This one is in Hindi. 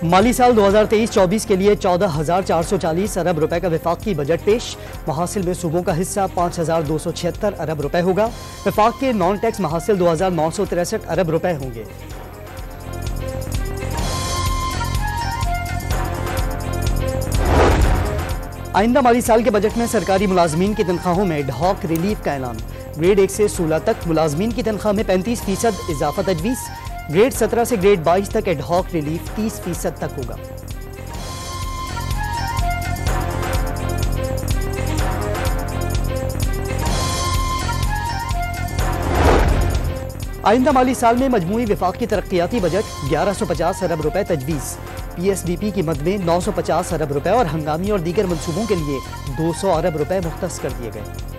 माली साल 2023-24 के लिए 14,440 अरब रुपए का वफाकी बजट पेश। महासिल में सूबों का हिस्सा 5,276 अरब रुपए होगा। वफाक के नॉन टैक्स महासिल 2,963 अरब रुपए होंगे। आइंदा माली साल के बजट में सरकारी मुलाजमीन की तनख्वाहों में एडहॉक रिलीफ का ऐलान। ग्रेड 1 से 16 तक मुलाजमीन की तनख्वाह में 35% इजाफा तजवीज़। ग्रेड 17 से ग्रेड 22 तक एडहॉक रिलीफ 30% तक होगा। आइंदा माली साल में मजमूई वफाकी तरक्याती बजट 1150 अरब रुपए तजवीज़। PSDP की मद में 950 अरब रुपए और हंगामी और दीगर मनसूबों के लिए 200 अरब रुपए मुख्तस कर दिए गए।